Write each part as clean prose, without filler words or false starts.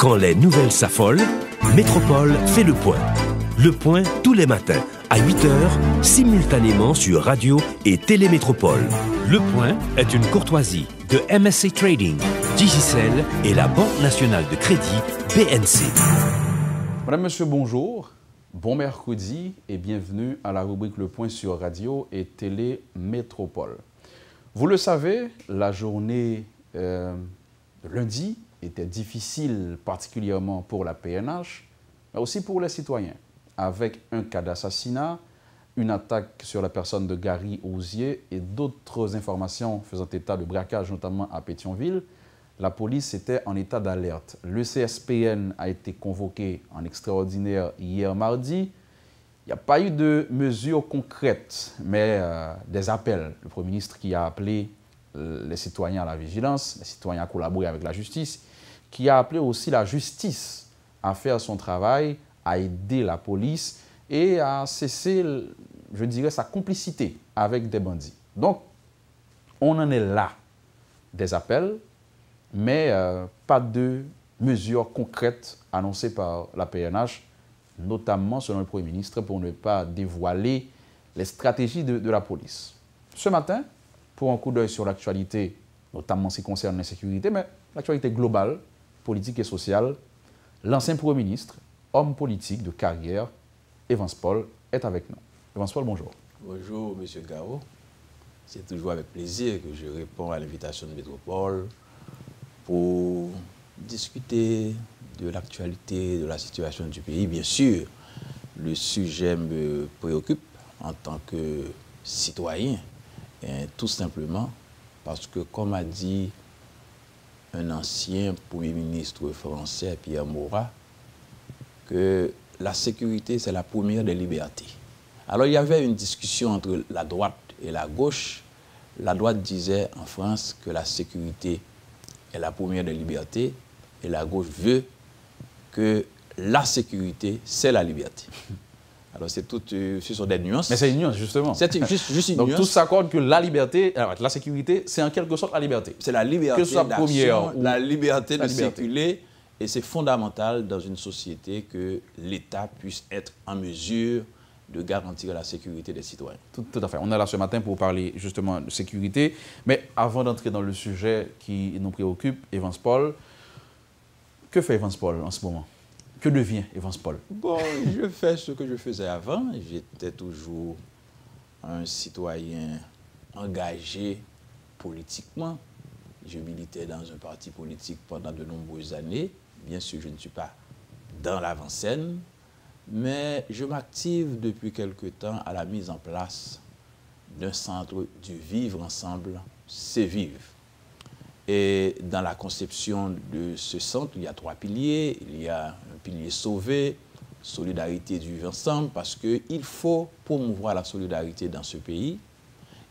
Quand les nouvelles s'affolent, Métropole fait le point. Le point tous les matins à 8h, simultanément sur Radio et Télémétropole. Le point est une courtoisie de MSC Trading, Digicel et la Banque nationale de crédit BNC. Madame, Monsieur, bonjour. Bon mercredi et bienvenue à la rubrique Le Point sur Radio et Télémétropole. Vous le savez, la journée de lundi était difficile, particulièrement pour la PNH, mais aussi pour les citoyens, avec un cas d'assassinat, une attaque sur la personne de Gary Osier et d'autres informations faisant état de braquage, notamment à Pétionville. La police était en état d'alerte. Le CSPN a été convoqué en extraordinaire hier mardi. Il n'y a pas eu de mesures concrètes, mais des appels. Le Premier ministre qui a appelé les citoyens à la vigilance, les citoyens à collaborer avec la justice, qui a appelé aussi la justice à faire son travail, à aider la police et à cesser, je dirais, sa complicité avec des bandits. Donc, on en est là, des appels, mais pas de mesures concrètes annoncées par la PNH, notamment selon le Premier ministre, pour ne pas dévoiler les stratégies de la police. Ce matin, pour un coup d'œil sur l'actualité, notamment en ce qui concerne l'insécurité, mais l'actualité globale, politique et sociale, l'ancien Premier ministre, homme politique de carrière, Evans Paul, est avec nous. Evans Paul, bonjour. Bonjour, M. Gao. C'est toujours avec plaisir que je réponds à l'invitation de Métropole pour discuter de l'actualité, de la situation du pays. Bien sûr, le sujet me préoccupe en tant que citoyen, et tout simplement parce que, comme a dit un ancien Premier ministre français, Pierre Maurat, que la sécurité, c'est la première des libertés. Alors, il y avait une discussion entre la droite et la gauche. La droite disait en France que la sécurité est la première des libertés et la gauche veut que la sécurité, c'est la liberté. Alors, ce sont des nuances. Mais c'est une nuance, justement. C'est juste une Donc, nuance. tous s'accordent que la liberté, la sécurité, c'est en quelque sorte la liberté. C'est la liberté que ce soit d'action, ou la liberté de la liberté. circuler. Et c'est fondamental dans une société que l'État puisse être en mesure de garantir la sécurité des citoyens. Tout à fait. On est là ce matin pour parler justement de sécurité. Mais avant d'entrer dans le sujet qui nous préoccupe, Evans Paul, que fait Evans Paul en ce moment? Que devient Evans Paul? Bon, je fais ce que je faisais avant. J'étais toujours un citoyen engagé politiquement. Je militais dans un parti politique pendant de nombreuses années. Bien sûr, je ne suis pas dans l'avant-scène, mais je m'active depuis quelque temps à la mise en place d'un centre du vivre ensemble, c'est vivre. Et dans la conception de ce centre, il y a 3 piliers. Il y a un pilier sauvé, solidarité du vivre ensemble, parce qu'il faut promouvoir la solidarité dans ce pays.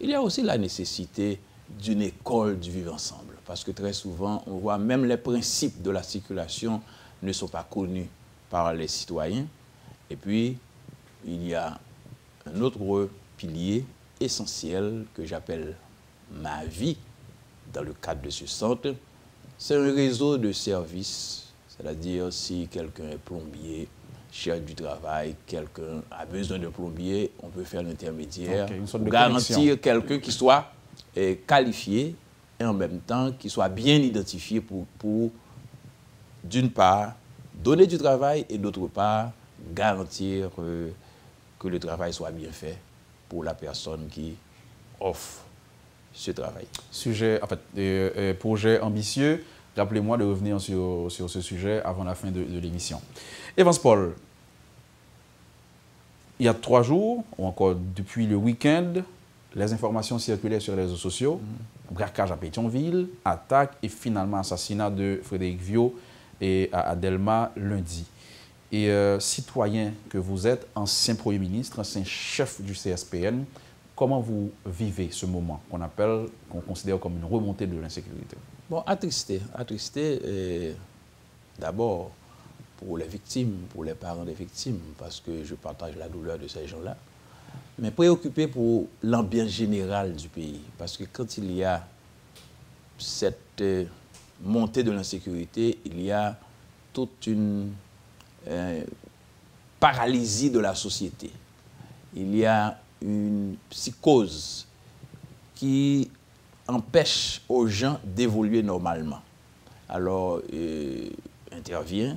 Il y a aussi la nécessité d'une école du vivre ensemble, parce que très souvent, on voit même les principes de la circulation ne sont pas connus par les citoyens. Et puis, il y a un autre pilier essentiel que j'appelle ma vie dans le cadre de ce centre. C'est un réseau de services, c'est-à-dire si quelqu'un est plombier, cherche du travail, quelqu'un a besoin de plombier, on peut faire l'intermédiaire pour garantir quelqu'un qui soit qualifié et en même temps qui soit bien identifié pour d'une part, donner du travail et d'autre part, garantir que le travail soit bien fait pour la personne qui offre ce travail. Sujet, en fait, projet ambitieux. Rappelez-moi de revenir sur ce sujet avant la fin de l'émission. Evans Paul, il y a 3 jours, ou encore depuis le week-end, les informations circulaient sur les réseaux sociaux, braquage à Pétionville, attaque et finalement assassinat de Frédéric Viau et à Delma lundi. Et citoyen que vous êtes, ancien Premier ministre, ancien chef du CSPN, comment vous vivez ce moment qu'on considère comme une remontée de l'insécurité? Bon, attristé d'abord pour les victimes, pour les parents des victimes, parce que je partage la douleur de ces gens-là, mais préoccupé pour l'ambiance générale du pays, parce que quand il y a cette montée de l'insécurité, il y a toute une paralysie de la société. Il y a une psychose qui empêche aux gens d'évoluer normalement. Alors, intervient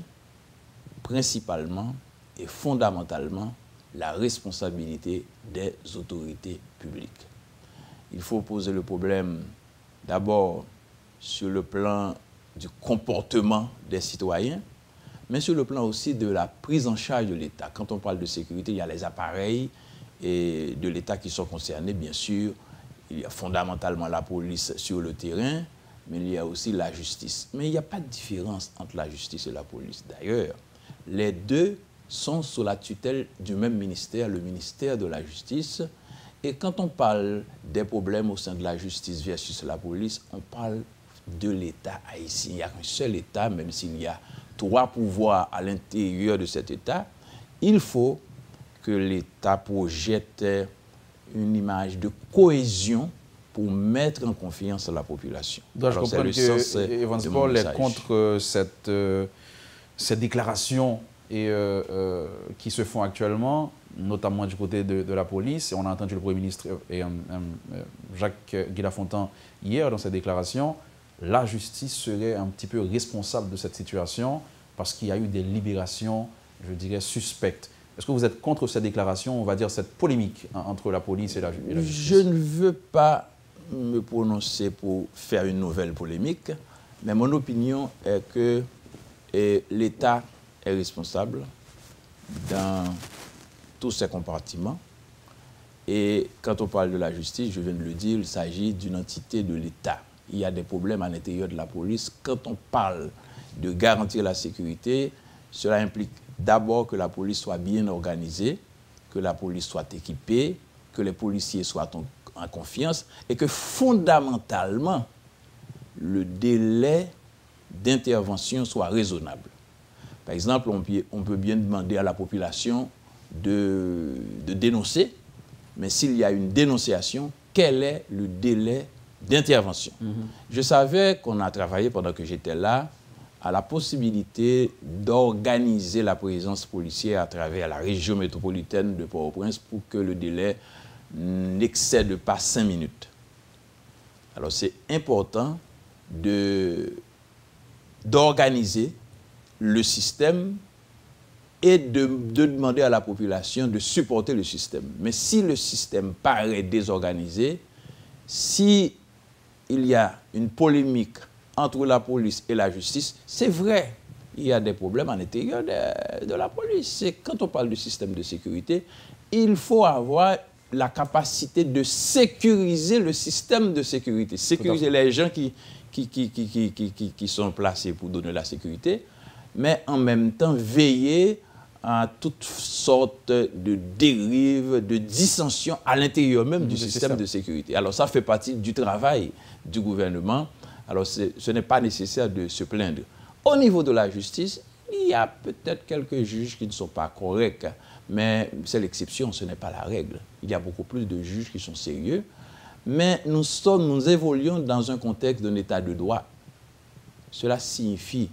principalement et fondamentalement la responsabilité des autorités publiques. Il faut poser le problème d'abord sur le plan du comportement des citoyens, mais sur le plan aussi de la prise en charge de l'État. Quand on parle de sécurité, il y a les appareils de l'État qui sont concernés, bien sûr. Il y a fondamentalement la police sur le terrain, mais il y a aussi la justice. Mais il n'y a pas de différence entre la justice et la police. D'ailleurs, les deux sont sous la tutelle du même ministère, le ministère de la Justice. Et quand on parle des problèmes au sein de la justice versus la police, on parle de l'État haïtien. Il n'y a qu'un seul État, même s'il y a 3 pouvoirs à l'intérieur de cet État. Il faut que l'État projette une image de cohésion pour mettre en confiance la population. Donc, je comprends que Evans Paul est contre cette déclaration qui se font actuellement, notamment du côté de la police. Et on a entendu le Premier ministre Jacques Guy-Lafontaine hier dans cette déclaration. La justice serait un petit peu responsable de cette situation parce qu'il y a eu des libérations, je dirais, suspectes. Est-ce que vous êtes contre cette déclaration, on va dire cette polémique entre la police et la justice? Je ne veux pas me prononcer pour faire une nouvelle polémique, mais mon opinion est que l'État est responsable dans tous ses compartiments. Et quand on parle de la justice, je viens de le dire, il s'agit d'une entité de l'État. Il y a des problèmes à l'intérieur de la police. Quand on parle de garantir la sécurité, cela implique d'abord que la police soit bien organisée, que la police soit équipée, que les policiers soient en confiance et que fondamentalement, le délai d'intervention soit raisonnable. Par exemple, on peut bien demander à la population de dénoncer, mais s'il y a une dénonciation, quel est le délai d'intervention? Je savais qu'on a travaillé pendant que j'étais là à la possibilité d'organiser la présence policière à travers la région métropolitaine de Port-au-Prince pour que le délai n'excède pas 5 minutes. Alors c'est important d'organiser le système et de demander à la population de supporter le système. Mais si le système paraît désorganisé, si il y a une polémique entre la police et la justice, c'est vrai, il y a des problèmes à l'intérieur de la police. C'est quand on parle du système de sécurité, il faut avoir la capacité de sécuriser le système de sécurité, sécuriser les gens qui sont placés pour donner la sécurité, mais en même temps veiller à toutes sortes de dérives, de dissensions à l'intérieur même du système de sécurité. Alors ça fait partie du travail du gouvernement. Alors ce n'est pas nécessaire de se plaindre. Au niveau de la justice, il y a peut-être quelques juges qui ne sont pas corrects, mais c'est l'exception, ce n'est pas la règle. Il y a beaucoup plus de juges qui sont sérieux, mais nous évoluons dans un contexte d'un état de droit. Cela signifie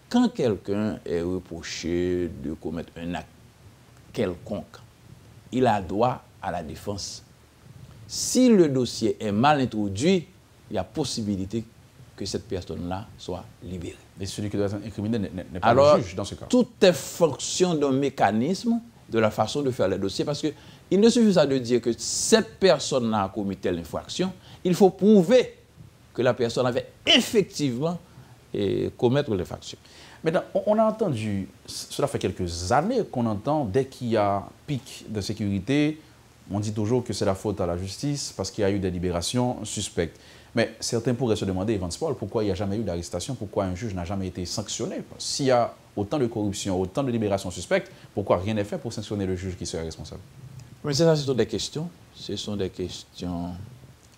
quand quelqu'un est reproché de commettre un acte quelconque, il a droit à la défense. Si le dossier est mal introduit, il y a possibilité que cette personne-là soit libérée. Et celui qui doit être incriminé n'est pas le juge dans ce cas. Tout est fonction d'un mécanisme, de la façon de faire les dossiers, parce qu'il ne suffit pas de dire que cette personne-là a commis telle infraction, il faut prouver que la personne avait effectivement commettre l'infraction. Maintenant, on a entendu, cela fait quelques années qu'on entend, dès qu'il y a pic de sécurité, on dit toujours que c'est la faute à la justice parce qu'il y a eu des libérations suspectes. Mais certains pourraient se demander, Evans Paul, pourquoi il n'y a jamais eu d'arrestation, pourquoi un juge n'a jamais été sanctionné? S'il y a autant de corruption, autant de libérations suspectes, pourquoi rien n'est fait pour sanctionner le juge qui serait responsable? Mais ça, ce sont des questions. Ce sont des questions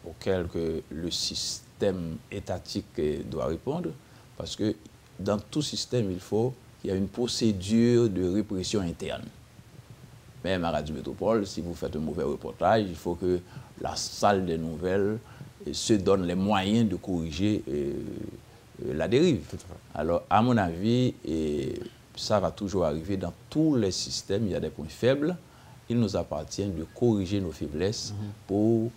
auxquelles que le système étatique doit répondre. Parce que dans tout système, il y a une procédure de répression interne. Même à Radio Métropole, si vous faites un mauvais reportage, il faut que la salle des nouvelles se donne les moyens de corriger la dérive. Alors, à mon avis, ça va toujours arriver dans tous les systèmes, il y a des points faibles. Il nous appartient de corriger nos faiblesses pour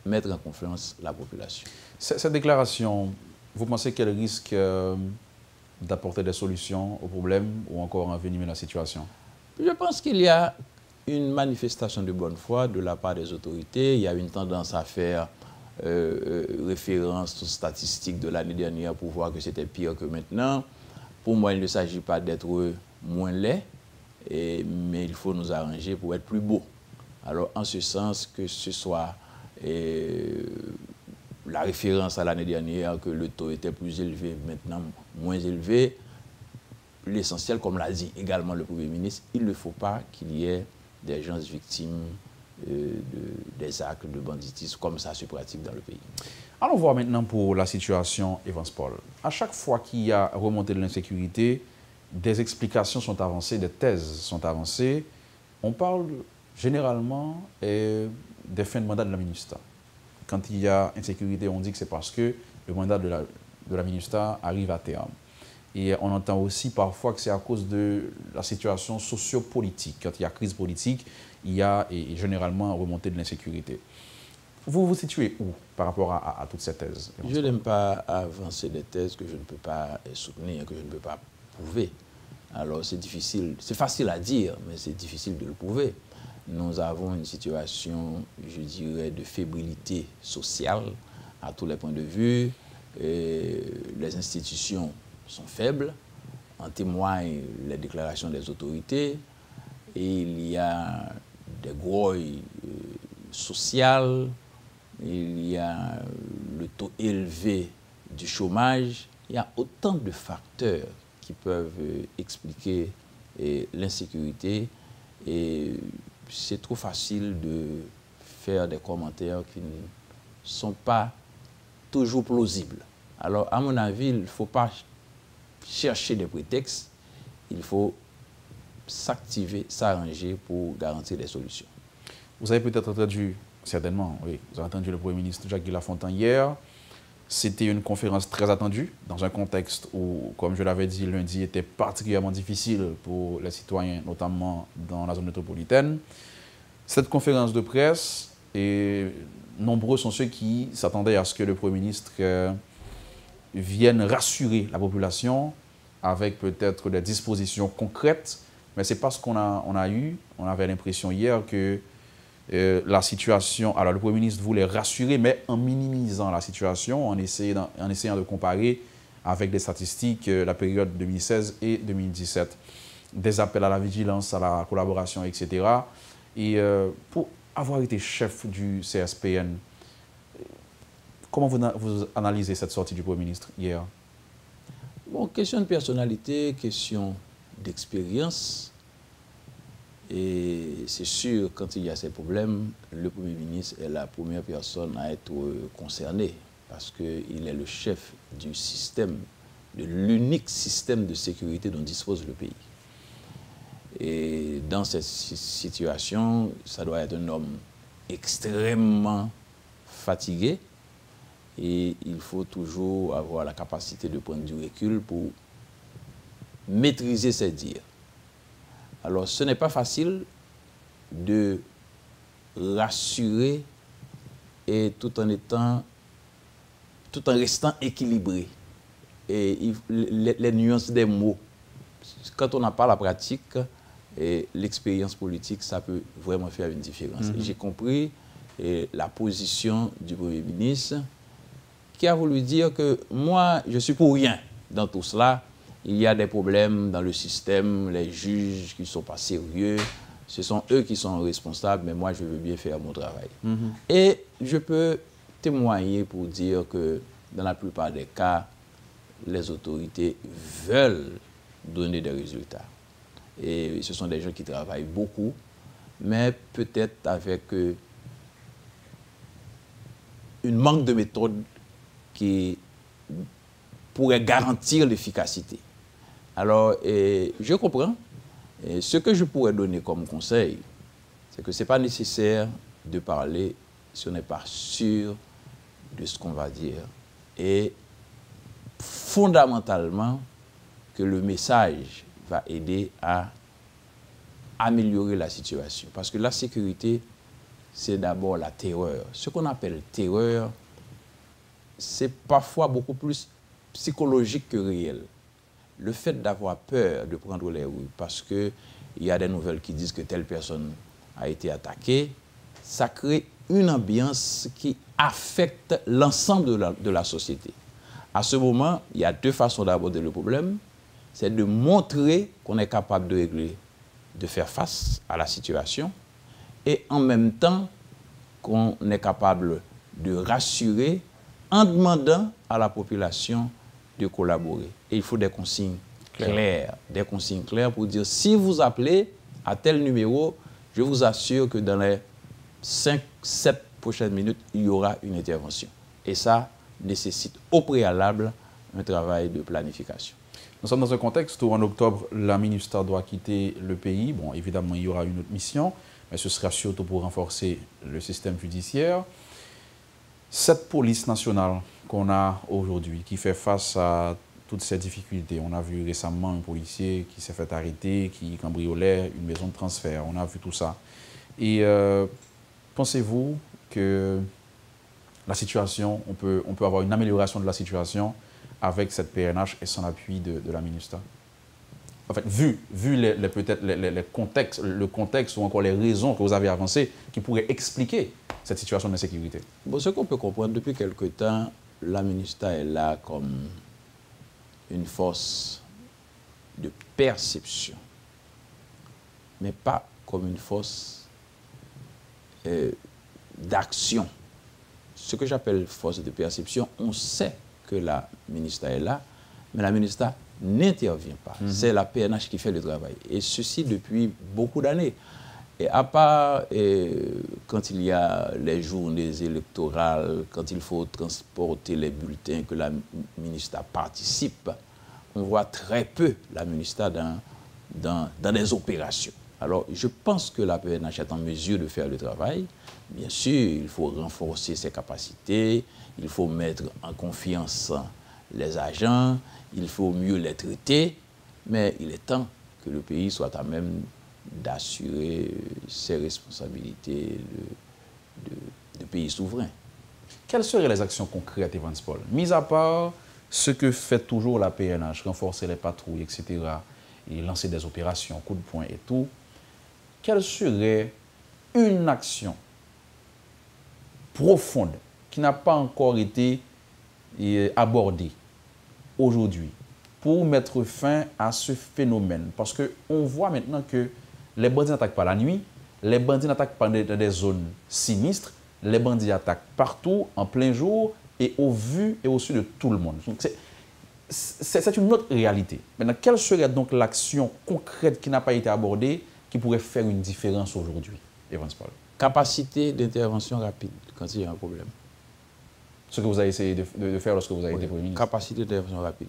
mettre en confiance la population. Cette déclaration, vous pensez qu'elle risque d'apporter des solutions aux problèmes ou encore envenimer la situation? Je pense qu'il y a une manifestation de bonne foi de la part des autorités. Il y a une tendance à faire référence aux statistiques de l'année dernière pour voir que c'était pire que maintenant. Pour moi, il ne s'agit pas d'être moins laid, mais il faut nous arranger pour être plus beau. Alors, en ce sens, que ce soit la référence à l'année dernière, que le taux était plus élevé, maintenant moins élevé, l'essentiel, comme l'a dit également le Premier ministre, il ne faut pas qu'il y ait des gens victimes des actes de banditisme comme ça se pratique dans le pays. Allons voir maintenant pour la situation Evans Paul. À chaque fois qu'il y a remontée de l'insécurité, des explications sont avancées, des thèses sont avancées. On parle généralement des fins de mandat de la MINUSTAH. Quand il y a insécurité, on dit que c'est parce que le mandat de la MINUSTAH arrive à terme. Et on entend aussi parfois que c'est à cause de la situation sociopolitique. Quand il y a crise politique, il y a généralement remontée de l'insécurité. Vous vous situez où par rapport à toutes ces thèses? Je n'aime pas avancer des thèses que je ne peux pas soutenir, que je ne peux pas prouver. Alors c'est difficile, c'est facile à dire, mais c'est difficile de le prouver. Nous avons une situation, je dirais, de fébrilité sociale à tous les points de vue. Les institutions sont faibles, en témoignent les déclarations des autorités, et il y a des grouilles sociales, il y a le taux élevé du chômage, il y a autant de facteurs qui peuvent expliquer l'insécurité, et c'est trop facile de faire des commentaires qui ne sont pas toujours plausibles. Alors, à mon avis, il ne faut pas chercher des prétextes, il faut s'activer, s'arranger pour garantir des solutions. Vous avez peut-être entendu, certainement, oui, vous avez entendu le Premier ministre Jacques Lafontaine hier. C'était une conférence très attendue, dans un contexte où, comme je l'avais dit, lundi était particulièrement difficile pour les citoyens, notamment dans la zone métropolitaine. Cette conférence de presse, et nombreux sont ceux qui s'attendaient à ce que le Premier ministre vienne rassurer la population avec peut-être des dispositions concrètes, mais ce n'est pas ce qu'on a eu. On avait l'impression hier que la situation, alors le Premier ministre voulait rassurer, mais en minimisant la situation, en essayant de comparer avec des statistiques la période 2016 et 2017. Des appels à la vigilance, à la collaboration, etc. Et pour avoir été chef du CSPN, comment vous analysez cette sortie du Premier ministre hier? Bon, question de personnalité, question d'expérience. Et c'est sûr, quand il y a ces problèmes, le Premier ministre est la première personne à être concernée parce qu'il est le chef du système, de l'unique système de sécurité dont dispose le pays. Et dans cette situation, ça doit être un homme extrêmement fatigué et il faut toujours avoir la capacité de prendre du recul pour maîtriser ses dires. Alors, ce n'est pas facile de rassurer et tout en restant équilibré. Et les nuances des mots. Quand on n'a pas la pratique, l'expérience politique, ça peut vraiment faire une différence. J'ai compris la position du Premier ministre qui a voulu dire que moi, je suis pour rien dans tout cela. Il y a des problèmes dans le système, les juges qui ne sont pas sérieux, ce sont eux qui sont responsables, mais moi, je veux bien faire mon travail. Et je peux témoigner pour dire que dans la plupart des cas, les autorités veulent donner des résultats. Et ce sont des gens qui travaillent beaucoup, mais peut-être avec une manque de méthode qui pourrait garantir l'efficacité. Alors, je comprends. Et ce que je pourrais donner comme conseil, c'est que ce n'est pas nécessaire de parler si on n'est pas sûr de ce qu'on va dire. Et fondamentalement que le message va aider à améliorer la situation. Parce que la sécurité, c'est d'abord la terreur. Ce qu'on appelle terreur, c'est parfois beaucoup plus psychologique que réel. Le fait d'avoir peur de prendre les rues parce qu'il y a des nouvelles qui disent que telle personne a été attaquée, ça crée une ambiance qui affecte l'ensemble de la société. À ce moment, il y a deux façons d'aborder le problème. C'est de montrer qu'on est capable de régler, de faire face à la situation, et en même temps qu'on est capable de rassurer en demandant à la population de collaborer. Et il faut des consignes claires, pour dire si vous appelez à tel numéro, je vous assure que dans les 5-7 prochaines minutes, il y aura une intervention. Et ça nécessite au préalable un travail de planification. Nous sommes dans un contexte où en octobre, la ministre doit quitter le pays. Bon, évidemment, il y aura une autre mission, mais ce sera surtout pour renforcer le système judiciaire. Cette police nationale qu'on a aujourd'hui, qui fait face à toutes ces difficultés, on a vu récemment un policier qui s'est fait arrêter, qui cambriolait une maison de transfert, on a vu tout ça. Et pensez-vous que la situation, on peut avoir une amélioration de la situation avec cette PNH et son appui de la ministre? En fait, vu peut-être le contexte ou encore les raisons que vous avez avancées qui pourraient expliquer cette situation d'insécurité. Bon, ce qu'on peut comprendre, depuis quelque temps, la ministre est là comme une force de perception, mais pas comme une force d'action. Ce que j'appelle force de perception, on sait que la ministre est là, mais la ministre n'intervient pas. C'est la PNH qui fait le travail. Et ceci depuis beaucoup d'années. Et à part quand il y a les journées électorales, quand il faut transporter les bulletins, que la ministre participe, on voit très peu la ministre dans des opérations. Alors, je pense que la PNH est en mesure de faire le travail. Bien sûr, il faut renforcer ses capacités, il faut mettre en confiance les agents, il faut mieux les traiter, mais il est temps que le pays soit à même d'assurer ses responsabilités de pays souverain. Quelles seraient les actions concrètes, Evans Paul? Mis à part ce que fait toujours la PNH, renforcer les patrouilles, etc., et lancer des opérations, coups de poing et tout, quelle serait une action profonde qui n'a pas encore été abordée aujourd'hui pour mettre fin à ce phénomène? Parce qu'on voit maintenant que les bandits n'attaquent pas la nuit, les bandits n'attaquent pas dans des zones sinistres, les bandits attaquent partout, en plein jour, et au vu et au su de tout le monde. C'est une autre réalité. Maintenant, quelle serait donc l'action concrète qui n'a pas été abordée, qui pourrait faire une différence aujourd'hui, Evans Paul? Capacité d'intervention rapide quand il y a un problème. Ce que vous avez essayé de faire lorsque vous avez été Premier ministre. Capacité d'intervention rapide.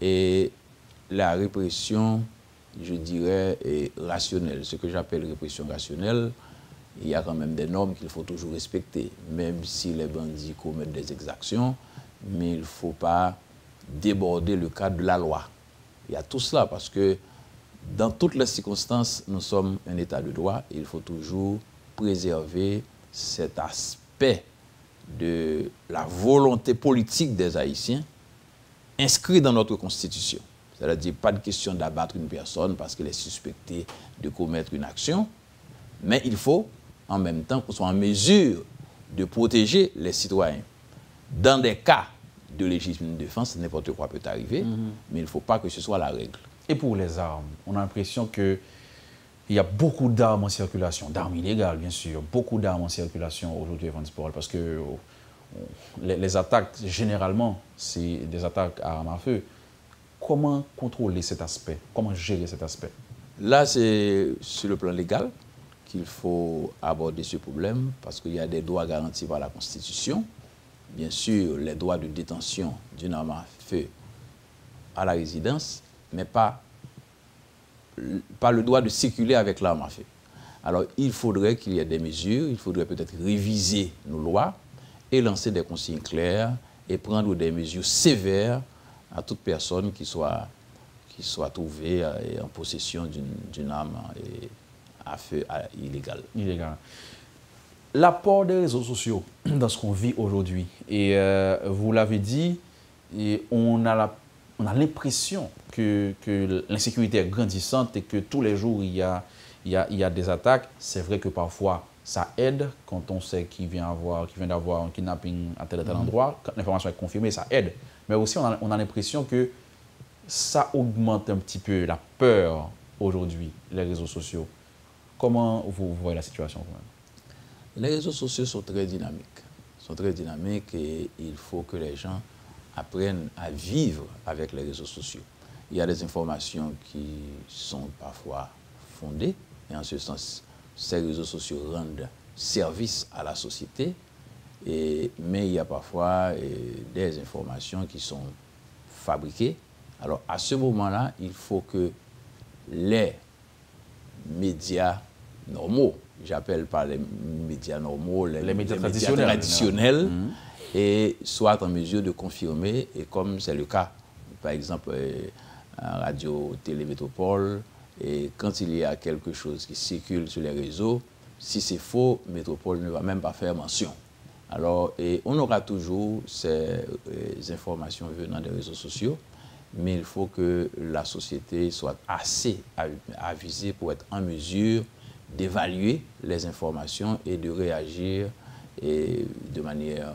Et la répression, je dirais, est rationnelle. Ce que j'appelle répression rationnelle, il y a quand même des normes qu'il faut toujours respecter, même si les bandits commettent des exactions, mais il ne faut pas déborder le cadre de la loi. Il y a tout cela parce que dans toutes les circonstances, nous sommes un État de droit et il faut toujours préserver cet aspect de la volonté politique des Haïtiens inscrit dans notre Constitution. C'est-à-dire pas de question d'abattre une personne parce qu'elle est suspectée de commettre une action, mais il faut en même temps qu'on soit en mesure de protéger les citoyens. Dans des cas de légitime défense, n'importe quoi peut arriver, mais il ne faut pas que ce soit la règle. Et pour les armes, on a l'impression qu'il y a beaucoup d'armes en circulation, d'armes illégales bien sûr, beaucoup d'armes en circulation aujourd'hui, Evans Paul, parce que les attaques, généralement, c'est des attaques à armes à feu. Comment contrôler cet aspect? Comment gérer cet aspect? Là, c'est sur le plan légal qu'il faut aborder ce problème, parce qu'il y a des droits garantis par la Constitution. Bien sûr, les droits de détention d'une arme à feu à la résidence, mais pas le droit de circuler avec l'arme à feu. Alors, il faudrait qu'il y ait des mesures, il faudrait peut-être réviser nos lois et lancer des consignes claires et prendre des mesures sévères à toute personne qui soit trouvée en possession d'une arme à feu illégale. L'apport des réseaux sociaux dans ce qu'on vit aujourd'hui, et vous l'avez dit, et on a l'impression que l'insécurité est grandissante et que tous les jours il y a des attaques. C'est vrai que parfois ça aide quand on sait qu'il vient d'avoir un kidnapping à tel endroit, quand l'information est confirmée, ça aide. Mais aussi on a l'impression que ça augmente un petit peu la peur aujourd'hui, les réseaux sociaux. Comment vous voyez la situation vous-même? Les réseaux sociaux sont très dynamiques et il faut que les gens apprennent à vivre avec les réseaux sociaux. Il y a des informations qui sont parfois fondées et en ce sens, ces réseaux sociaux rendent service à la société, mais il y a parfois des informations qui sont fabriquées. Alors à ce moment-là, il faut que les médias normaux, j'appelle pas les médias normaux, les médias traditionnels et soient en mesure de confirmer, et comme c'est le cas, par exemple, à Radio Télé Métropole, et quand il y a quelque chose qui circule sur les réseaux, si c'est faux, Métropole ne va même pas faire mention. Alors, on aura toujours ces informations venant des réseaux sociaux, mais il faut que la société soit assez avisée pour être en mesure d'évaluer les informations et de réagir de manière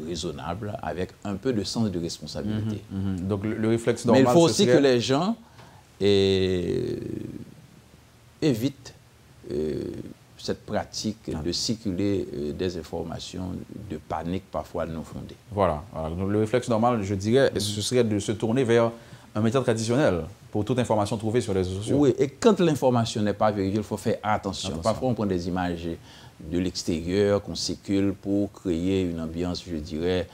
raisonnable, avec un peu de sens de responsabilité. Donc le réflexe normal, mais il faut aussi que les gens évitent cette pratique de circuler des informations de panique parfois non fondées. Voilà. Donc le réflexe normal, je dirais, ce serait de se tourner vers un média traditionnel pour toute information trouvée sur les réseaux sociaux. Oui, et quand l'information n'est pas vérifiée, il faut faire attention. Parfois, on prend des images de l'extérieur qu'on circule pour créer une ambiance, je dirais,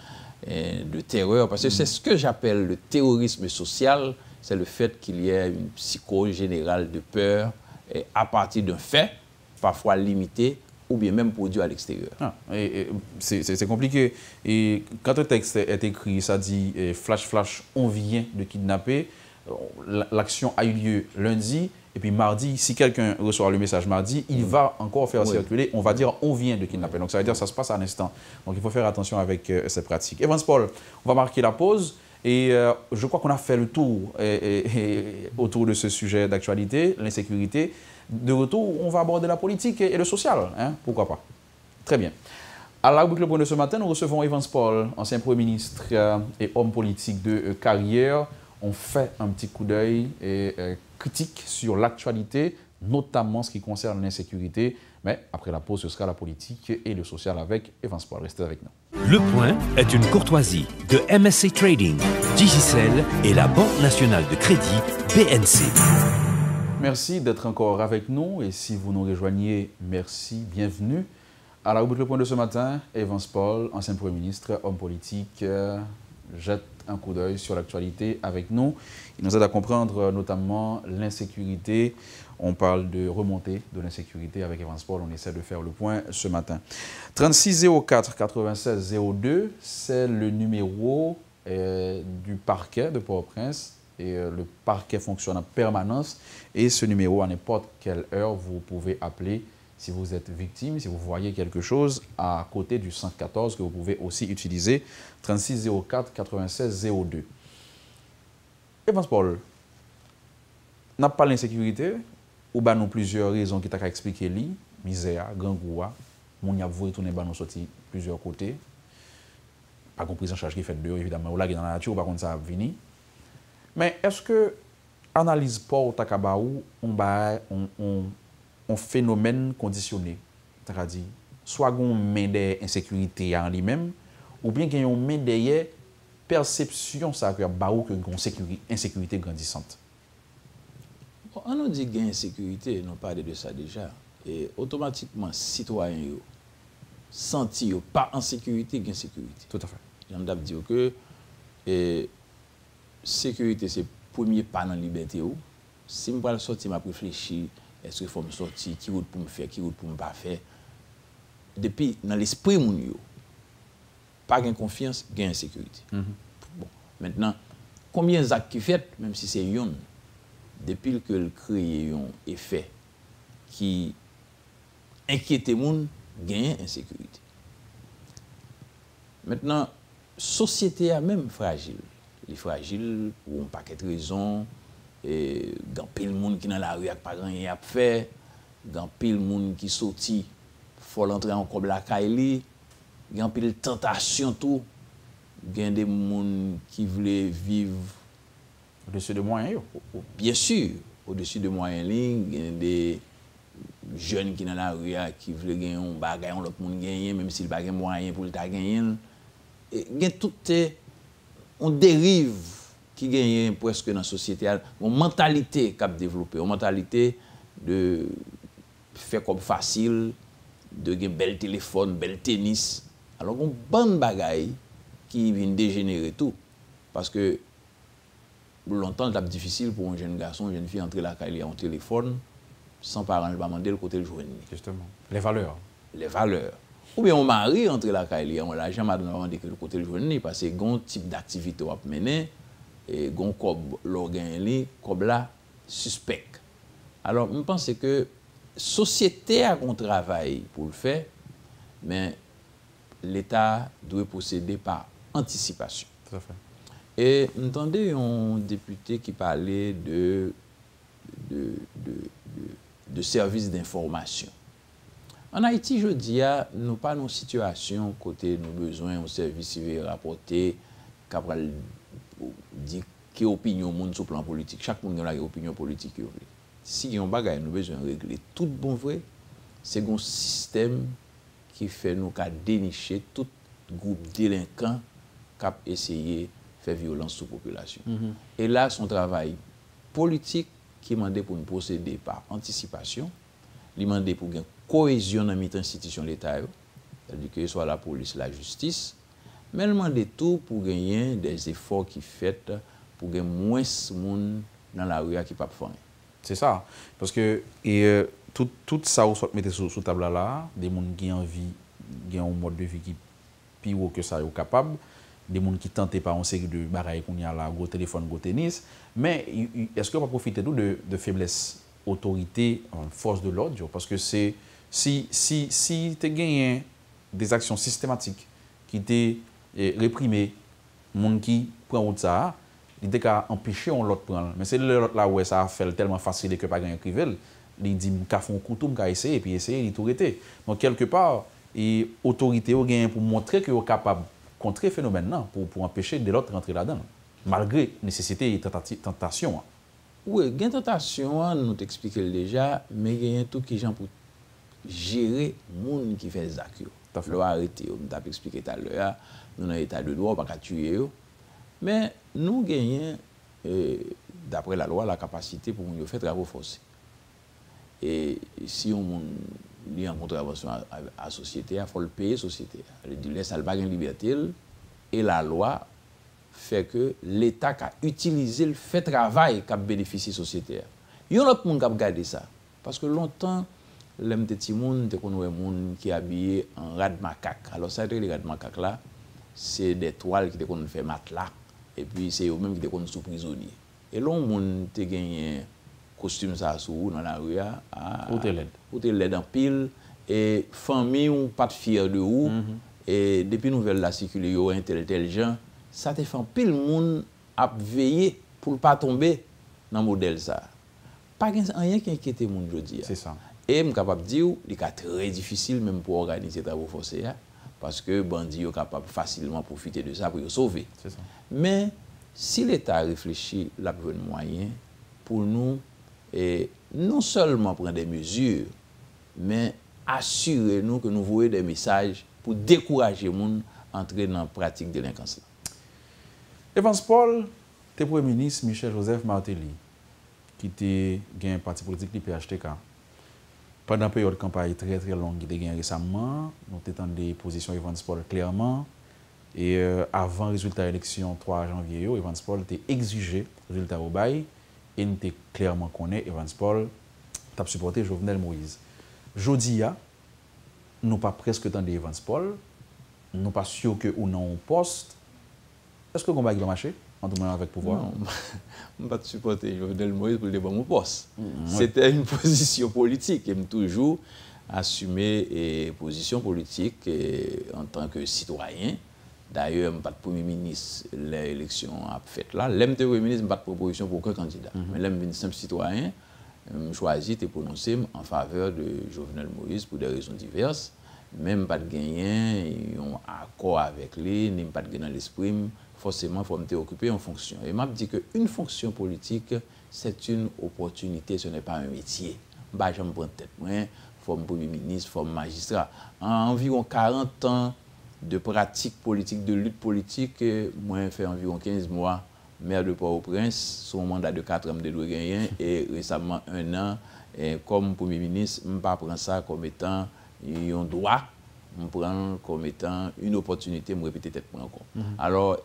de terreur. Parce que c'est ce que j'appelle le terrorisme social, c'est le fait qu'il y ait une psychose générale de peur à partir d'un fait, parfois limité, ou bien même produit à l'extérieur. C'est compliqué. Et quand un texte est écrit, ça dit « flash, flash, on vient de kidnapper », l'action a eu lieu lundi, et puis mardi, si quelqu'un reçoit le message mardi, il va encore faire circuler, on va dire « on vient de kidnapper ». Donc ça veut dire que ça se passe à l'instant. Donc il faut faire attention avec ces pratiques. Evans Paul, on va marquer la pause. Et je crois qu'on a fait le tour autour de ce sujet d'actualité, l'insécurité. De retour, on va aborder la politique et le social. Hein? Pourquoi pas? Très bien. À la rubrique Le Point de ce matin, nous recevons Evans Paul, ancien Premier ministre et homme politique de carrière. On fait un petit coup d'œil critique sur l'actualité, notamment ce qui concerne l'insécurité. Mais après la pause, ce sera la politique et le social avec Evans Paul. Restez avec nous. Le Point est une courtoisie de MSC Trading, Digicel et la Banque nationale de crédit BNC. Merci d'être encore avec nous et si vous nous rejoignez, merci, bienvenue. À la rubrique Le Point de ce matin, Evans Paul, ancien Premier ministre, homme politique, jette un coup d'œil sur l'actualité avec nous. Il nous aide à comprendre notamment l'insécurité. On parle de remontée de l'insécurité avec Evans Paul. On essaie de faire le point ce matin. 3604 96 02, c'est le numéro du parquet de Port-au-Prince. Et le parquet fonctionne en permanence. Et ce numéro, à n'importe quelle heure, vous pouvez appeler si vous êtes victime, si vous voyez quelque chose à côté du 114 que vous pouvez aussi utiliser, 3604 96 02. Evans Paul, n'a pas l'insécurité ou bien nous plusieurs raisons qui t'a expliqué li, misère, gangoua, mon y a voulu tourner ban nous sorti plusieurs côtés. Pas compris en charge qui fait dehors évidemment, ou là qui dans la nature, par contre ça a venu. Mais est-ce que analyse Paul Takabaou un phénomène conditionné, c'est-à-dire soit qu'on met des insécurités en lui-même, ou bien qu'il y a une main derrière perception ça que baou que une insécurité grandissante. Bon, on nous dit qu'il y a insécurité, on parle de ça déjà, et automatiquement citoyens senti pas en sécurité, il y a insécurité. Tout à fait. J'aime dire que sécurité c'est le premier pas dans la liberté. Si je vais sortir, je réfléchir. Est-ce qu'il faut me sortir? Qui route pour me faire? Qui route pour me pas faire? Depuis, dans l'esprit, pas de confiance, il y a insécurité. Bon, maintenant, combien d'actes qui fait, même si c'est yon, depuis que le crée un effet qui inquiète les gens, gagne insécurité. Maintenant, société a même fragile. Elle est fragile pour un paquet de raisons. Et il y a pile de monde qui dans la rue n'a pas rien à faire. Il y a pile de monde qui sorti, faut entrer en comme la Kaili. Il y a pile de tentation tout. Il y a des gens qui veulent vivre au-dessus de moyens. Bien sûr, au-dessus de moyens, il y a des jeunes qui dans la rue qui veulent gagner un bagage, l'autre monde gagne, même s'il n'a pas de moyens pour le gagner. Il y a tout on dérive qui gagne presque dans la société, une mentalité qui a développé, une mentalité de faire comme facile, de gagner bel téléphone, bel tennis. Alors, on bonne bagaille qui vient dégénérer tout. Parce que longtemps, c'est difficile pour un jeune garçon, une jeune fille entrer là, il a un téléphone, sans parents, il va demander le côté le journée. Justement. Les valeurs. Les valeurs. Ou bien on mari entre la caille, on l'a jamais demandé que le côté le journée parce que gon type d'activité à mener et gon cob l'organe cob là suspect. Alors je pense que société a un travail pour le faire mais l'État doit procéder par anticipation. Tout à fait. Et entendez un député qui parlait de services d'information. En Haïti, je dis, nous pas une situation côté nous besoin un service civil rapporté, capable dire quelle opinion monde sur le plan politique. Chaque monde a une opinion politique. Si y a un bagage nous besoin régler tout bon vrai, c'est un système qui fait nous dénicher tout groupe délinquant qui a essayé de faire violence sur la population. Et là, son travail politique qui demande pour nous procéder par anticipation, il demande pour une cohésion dans les institutions de l'État, c'est-à-dire que ce soit la police, la justice, mais il demande tout pour gagner des efforts qui fait pour gagner moins de monde dans la rue qui ne peuvent pas faire. C'est ça. Parce que tout ça, vous mettez sur la table là, des gens qui ont envie, qui ont un mode de vie qui est plus haut que ça, sont capables, des gens qui tentent par une série de bagailles qu'on y a là, gros téléphone, gros tennis. Mais est-ce qu'on va profiter de faiblesse, autorité, force de l'ordre? Parce que c'est si tu gagnes des actions systématiques qui t'ont réprimé, les gens qui prennent route ça, il a empêché l'autre de prendre. Mais c'est l'autre là où ça a fait tellement facile que pas gagner crivel. Il dit qu'il fait un couteau, il essayer et puis essayer, il tout arrêté. Donc quelque part, l'autorité a pour montrer qu'il est capable de contrer le phénomène pour empêcher de l'autre de rentrer là-dedans. Malgré nécessité et tentation. Oui, il y a une tentation, nous t'expliquons déjà, mais il y a tout qui gens pour gérer les gens qui font des actes. Il faut arrêter, on t'a expliqué tout à l'heure, nous avons un état de droit, on ne peut pas tuer. Mais nous gagnons, d'après la loi, la capacité pour nous faire travaux forcés. Et si on a une contravention à la société, il faut le payer à la société. Il dit, laisse pas une liberté, et la loi fait que l'État a utilisé le fait travail qui a bénéficié de la société. Il y a un autre monde qui a gardé ça. Parce que longtemps, les petits gens qui sont habillés en rat de macaque. Alors, ça, les rats de macaque là, c'est des toiles qui ont fait matelas. Et puis, c'est eux-mêmes qui ont sous prisonnier. Et là, on a gagné un costume ça sous dans la rue. Ou te l'aide en pile. Et famille, ou pas de fier de où. Et depuis nouvelle la circuler, yo tel gens. Ça te fait pile monde à veiller pour ne pas tomber dans le modèle ça. Pas rien qui inquiète les gens aujourd'hui. C'est ça. Et je suis capable de dire que c'est très difficile même pour organiser les travaux forcés parce que les bandits sont capables facilement profiter de ça pour les sauver. C'est ça. Mais si l'État réfléchit à de moyens pour nous, et non seulement prendre des mesures, mais assurer-nous que nous voyons des messages pour décourager les gens à entrer dans la pratique de délinquance. Evans Paul, le Premier ministre Michel Joseph Martelly, qui était un parti politique du PHTK. Pendant une période de campagne très très longue qui était gagnée récemment, nous avons des positions Evans Paul clairement. Et avant le résultat de l'élection 3 janvier, Evans Paul a exigé le résultat au bail. Et nous avons clairement connu Evans Paul a supporté Jovenel Moïse. Jodi, nous pas presque tant Evans Paul, nous pas sûr que ou non on poste. Est-ce que le combat va marcher? en tout cas avec le pouvoir? Non, je ne vais pas supporter Jovenel Moïse pour le bon mon poste. C'était une position politique. Et je toujours assumé une position politique en tant que citoyen. D'ailleurs, je ne suis pas de Premier ministre, l'élection a fait là. L'aime de Premier ministre, je n'ai pas de proposition pour aucun candidat. Mais l'aime de simple citoyen, je choisis de prononcer en faveur de Jovenel Moïse pour des raisons diverses. Même pas de gagner, un accord avec lui, ni pas de gagner dans l'esprit, forcément, il faut me occuper en fonction. Et m'a dit qu'une fonction politique, c'est une opportunité, ce n'est pas un métier. Bah, je me prends tête, moi, forme Premier ministre, forme magistrat. En environ 40 ans de pratique politique, de lutte politique, moi, j'ai fait environ 15 mois maire de Port-au-Prince, son mandat de 4 ans de gagner, et récemment 1 an, comme Premier ministre, je ne prends pas ça comme étant un droit, je prends comme étant une opportunité, je répéter tête encore. Alors,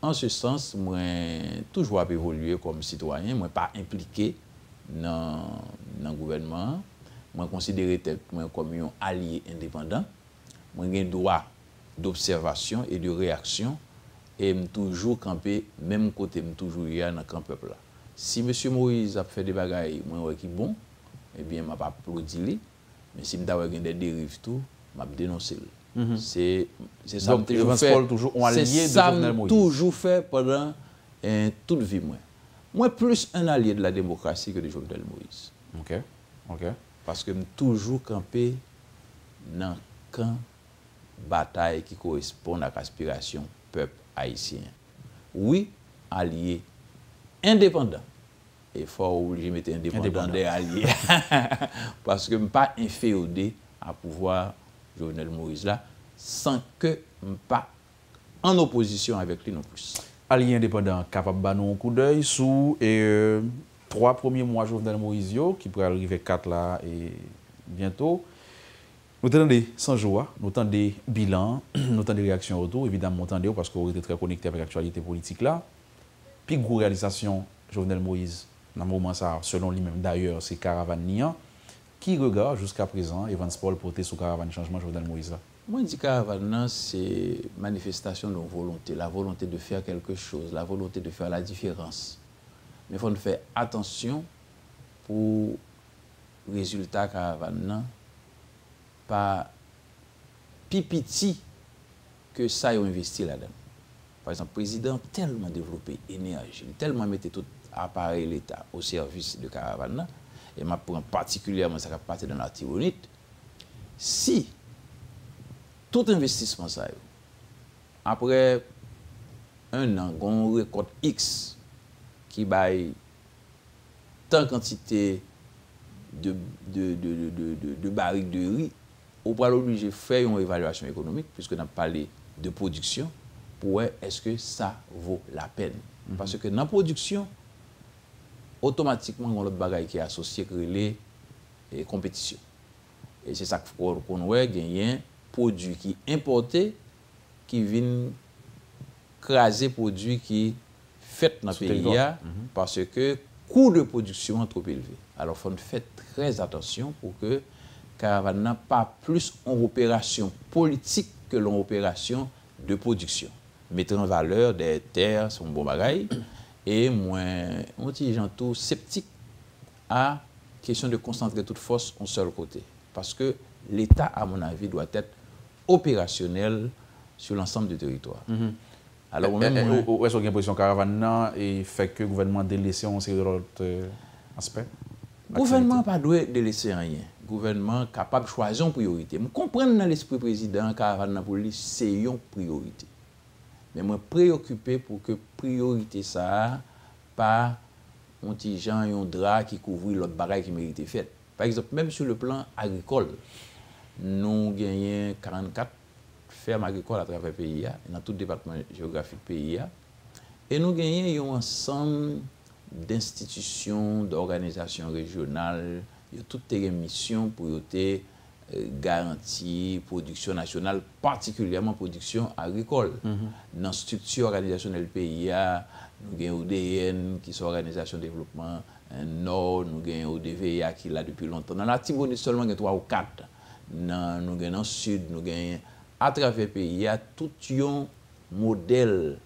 en ce sens, moi, toujours évolué comme citoyen, moi, pas impliqué dans le gouvernement, moi, considéré comme un allié indépendant, moi, j'ai un droit d'observation et de réaction, et je toujours campé, même côté, je toujours y dans le camp peuple là. Si M. Moïse a fait des bagailles qui bon, eh bien, je ne pas applaudi. Mais si je suis des dérives, tout, je vais dénoncer. C'est ça que je toujours fait pendant toute vie. Moi, plus un allié de la démocratie que de Jovenel Moïse. OK. Parce que je toujours campé dans camp bataille qui correspond à l'aspiration peuple haïtien. Oui, allié indépendant. Et faut obligé de mettre indépendant des alliés. Parce que je ne suis pas inféodé à pouvoir Jovenel Moïse là, sans que je ne sois pas en opposition avec lui non plus. Allié indépendant, capable de donner un coup d'œil sous 3 premiers mois Jovenel Moïse, qui pourrait arriver 4 là et bientôt. Nous avons des 100 jours, nous avons des bilans, nous avons des réactions autour, évidemment, nous avons parce qu'on était très connecté avec l'actualité politique là. Puis, grosse réalisation, Jovenel Moïse, dans le moment ça, selon lui-même d'ailleurs, c'est Caravane Nian. Qui regarde jusqu'à présent Evans Paul porter sous Caravane Changement Jovenel Moïse là? Moi, je dis Caravane, c'est manifestation de volonté, la volonté de faire quelque chose, la volonté de faire la différence. Mais il faut faire attention pour le résultat Caravane, pas pipiti que ça a investi là-dedans. Par exemple, le président tellement développé énergie, tellement mis tout appareil l'État au service de Caravane, et je prends particulièrement ça qui partie dans l'Artibonite. Si tout investissement, ça, après 1 an, on récolte X qui baille tant quantité de barriques de riz, on va obligé de faire une évaluation économique, puisque nous avons parlé de production, pour voir est-ce que ça vaut la peine. Parce que dans la production, automatiquement, on a l'autre bagaille qui est associé avec les compétitions. Et c'est ça qu'on voit, gagner un produit qui est importé, qui vient craser produit qui fait dans le pays, parce que le coût de production est trop élevé. Alors, il faut faire très attention pour que Caravane n'a pas plus en opération politique que l'opération de production. Mettre en valeur des terres, son bon bagaille, et moins, on dit tout sceptique à question de concentrer toute force en seul côté. Parce que l'État, à mon avis, doit être opérationnel sur l'ensemble du territoire. Alors, est-ce qu'on a une position Caravane et fait que le gouvernement délaissé en série d'autres aspects? Le gouvernement n'a pas dû délaisser rien. Le gouvernement est capable de choisir une priorité. Je comprends dans l'esprit président Caravane pour lui, c'est une priorité. Mais je suis préoccupé pour que la priorité ça pas un petit gens et un drap qui couvre l'autre bagaille qui mérite fait. Par exemple, même sur le plan agricole, nous gagnons 44 fermes agricoles à travers le pays, dans tout le département géographique du pays. Et nous gagnons un ensemble d'institutions, d'organisations régionales, toutes les missions pour garantir la production nationale, particulièrement production agricole. Dans la structure organisationnelle du pays, nous avons ODN, qui est l'Organisation de développement Nord, nous avons ODVA qui est là depuis longtemps. Dans la Tibonite, seulement 3 ou 4. Nous avons dans le Sud, nous avons à travers le pays, tout un modèle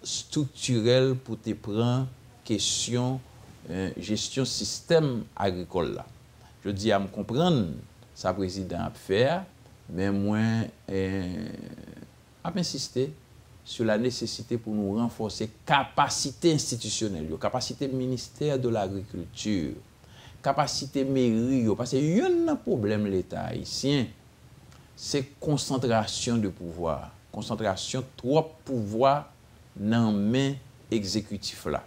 structurel pour te prendre question gestion système agricole là. Je dis à me comprendre ça président a faire mais moi a insister sur la nécessité pour nous renforcer capacité institutionnelle, capacité ministère de l'agriculture, capacité mairie parce que y a un problème l'État haïtien, c'est concentration de pouvoir, concentration trop pouvoir dans main exécutif là.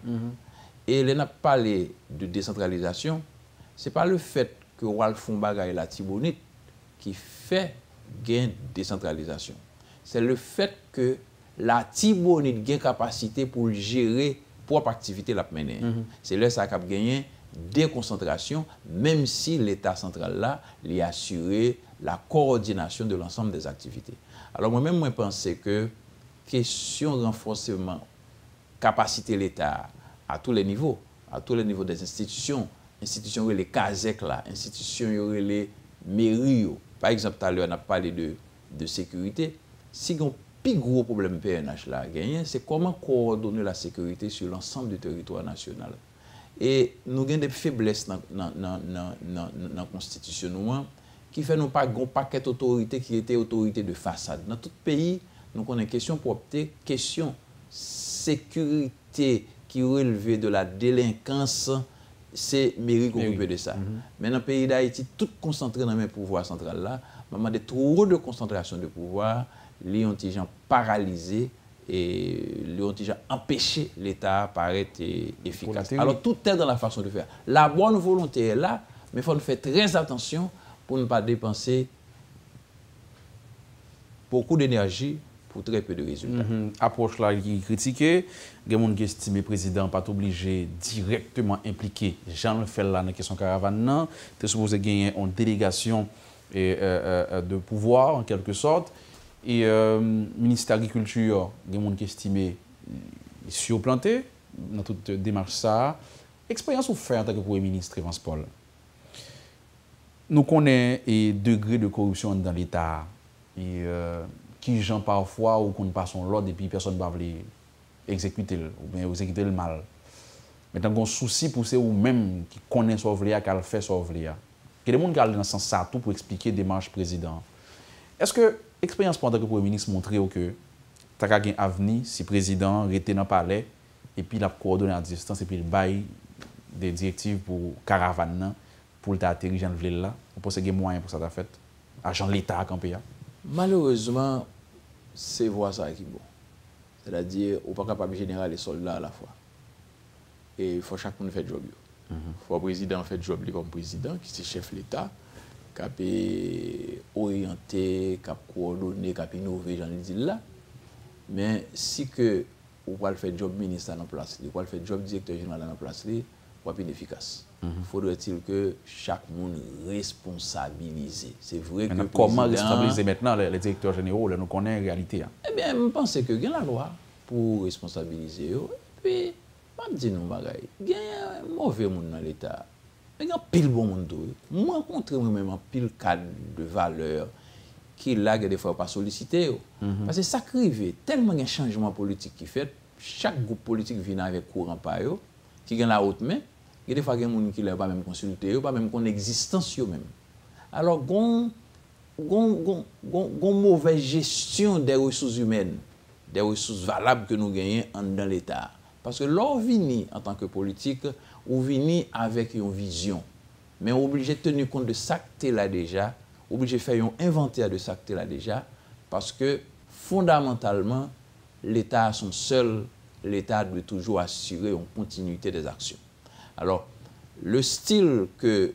Et là n'a parlé de décentralisation, c'est pas le fait que Walfon Bagay la Tibonite qui fait gain décentralisation. C'est le fait que la Tibonite gain capacité pour gérer propre activité la mener. C'est là ça a gagné déconcentration, même si l'État central là lui a assuré la coordination de l'ensemble des activités. Alors moi-même, je pense que question renforcement capacité de l'État à tous les niveaux des institutions les CASEC là, institutions les mairies. Par exemple, tout à l'heure on a parlé de sécurité. Si on plus gros problème PNH là gagné, c'est comment coordonner la sécurité sur l'ensemble du territoire national. Et nous avons des faiblesses dans la Constitution qui fait non pas un paquet d'autorités qui étaient autorités de façade. Dans tout pays, nous avons une question propreté, question sécurité qui relève de la délinquance, c'est mairie qui occupe de ça. Mais dans le pays d'Haïti, tout concentré dans le pouvoir central là, il y a trop de concentration de pouvoir, les ont paralysé et les ont empêché l'État à paraître efficace. Alors tout est dans la façon de faire. La bonne volonté est là, mais il faut faire très attention pour ne pas dépenser beaucoup d'énergie pour très peu de résultats. Approche là qui est critiquée, il y a des gens qui estiment que le président n'est pas obligé directement impliqué Jean le fait là dans la question caravane. Tu es supposé gagner une délégation de pouvoir en quelque sorte. Et le ministère de l'Agriculture, il y a des gens qui estiment surplanté dans toute démarche ça. Expérience ou fait en tant que Premier ministre Evans Paul. Nous connaissons les degrés de corruption dans l'État. Qui gens parfois ou qu'on passe l'ordre et puis personne ne va exécuter ou bien exécuter le mal. Mais tant qu'on souci pour ceux ou même qui connaissent Sovlia, qui le fait Sovlia. Il y a des gens qui ont dans ce sens ça tout pour expliquer démarche président. Est-ce que l'expérience pendant que le Premier ministre montre que tu as un avenir si le président était dans le palais et puis il a coordonné à distance et puis il baille des directives pour caravane pour atterrir dans le ville là. Vous pensez qu'il y a moyen pour ça ta fait agent de l'État à camper. Malheureusement, c'est voir ça qui est bon. C'est-à-dire, on n'est pas capable de générer les soldats à la fois. Et il faut que chacun fasse le job. Il faut que le président fasse le job comme président, qui est chef de l'État, qui peut orienter, qui peut coordonner, qui peut innover, j'en ai dit là. Mais si que on va faire le job ministre dans la place, on va faire le job directeur général dans la place, on va être inefficace. Faudrait-il que chaque monde responsabilise. C'est vrai que comment responsabiliser maintenant les directeurs généraux, nous connaissons la réalité. Eh bien, je pense que il y a la loi pour responsabiliser. Et puis, je dis non, il y a un mauvais monde dans l'État. Il y a un pile bon monde. Moi, rencontre moi-même un pile cadre de valeur qui là, des fois, pas sollicité. Parce que ça arrive tellement de changements politiques qui fait, chaque groupe politique vient avec courant par eux, qui a la haute main. Il y a des fois des gens qui ne l'ont pas même consulté, pas même qu'on existence même. Alors, gon mauvaise gestion des ressources humaines, des ressources valables que nous gagnons dans l'État. Parce que l'on vient en tant que politique, on vient avec une vision. Mais on est obligé de tenir compte de ça que tu là déjà, obligé de faire un inventaire de ça que tu là déjà, parce que fondamentalement, l'État a son seul, l'État doit toujours assurer une continuité des actions. Alors, le style que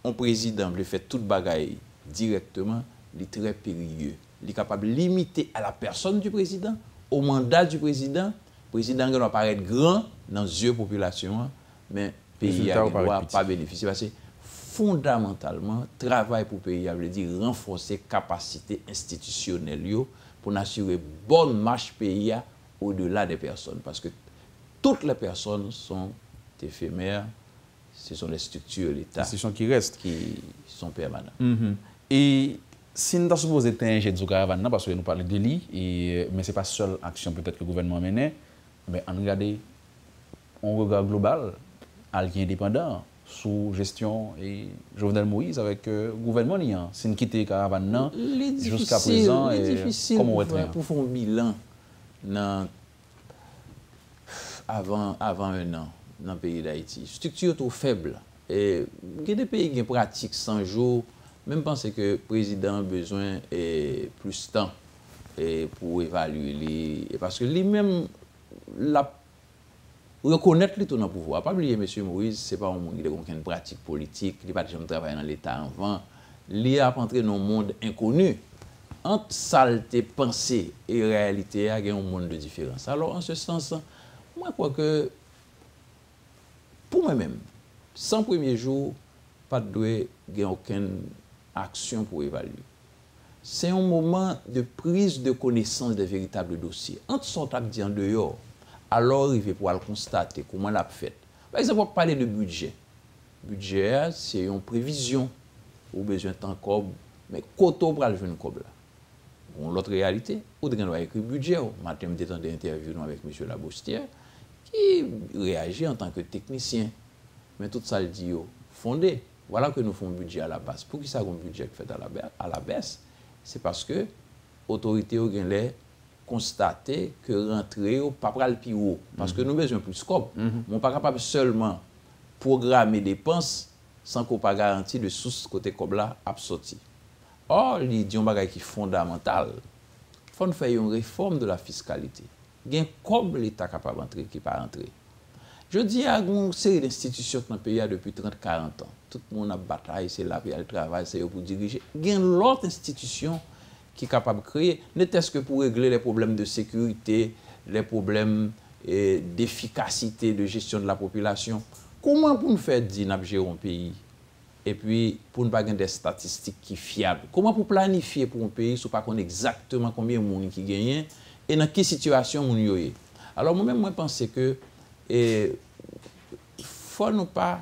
un président veut faire toute bagaille directement, il est très périlleux. Il est capable de limiter à la personne du président, au mandat du président. Le président doit paraître grand dans les yeux de la population, mais le pays ne doit pas bénéficier. Parce que fondamentalement, travail pour le pays veut dire renforcer la capacité institutionnelle pour assurer bonne marche pays au-delà des personnes. Parce que toutes les personnes sont éphémères, ce sont les structures de l'État qui restent, qui sont permanentes. Et si nous avons supposé être un jet de caravane, parce que nous parlons de lui, mais ce n'est pas la seule action peut-être que le gouvernement mène, Mais on regarde, on regarde global, allié indépendant, sous gestion et Jovenel Moïse avec le gouvernement, c'est une quitte caravane jusqu'à présent. C'est difficile pour faire un bilan avant un an dans le pays d'Haïti. Structure est trop faible. Et il y a des pays qui pratiquent 100 jours, même penser que le président a besoin de plus de temps pour évaluer les. Parce que lui-même, reconnaître les dans le pouvoir. Pas oublier, M. Moïse, ce n'est pas un monde qui a aucune pratique politique, il n'a pas jamais travaillé dans l'État avant. Il a entré dans un monde inconnu. Entre saleté, pensée et réalité, il y a un monde de différence. Alors, en ce sens, moi, je crois que, pour moi-même, 100 premiers jours, pas de aucune action pour évaluer. C'est un moment de prise de connaissance des véritables dossiers. Entre son acte en dehors, alors il va pouvoir constater comment l'a fait. Par exemple, on va parler de budget. Budget, c'est une prévision ou besoin de temps cob, mais koto pour le jeune cob là. Bon, l'autre réalité, on doit écrire budget. Matin, je des interviews avec M. Labostière qui réagit en tant que technicien. Mais tout ça, il dit, fondé. Voilà que nous faisons un budget à la base. Pour qui ça, un budget fait à la baisse? C'est parce que l'autorité a constaté que rentrer au pas le plus haut. Parce que nous avons besoin de plus de scope. On n'est pas capable seulement programmer des dépenses sans qu'on pas garanti de source côté Kobla à sortir. Or, il dit un bagage qui est fondamental. Il faut faire une réforme de la fiscalité. Il y a comme l'État capable d'entrer qui pas entrer. Je dis à une série d'institutions dans le pays depuis 30-40 ans. Tout le monde a bataille, c'est là, il y a le travail, c'est pour diriger. Il y a une autre institution qui est capable de créer, n'est-ce que pour régler les problèmes de sécurité, les problèmes d'efficacité de gestion de la population. Comment pour nous faire dire nous gérer un pays et puis pour ne pas avoir des statistiques qui sont fiables? Comment pour planifier pour un pays si on ne sait pas exactement combien de monde qui gagne et dans quelle situation on est? Alors moi-même, je pense que il ne faut nous pas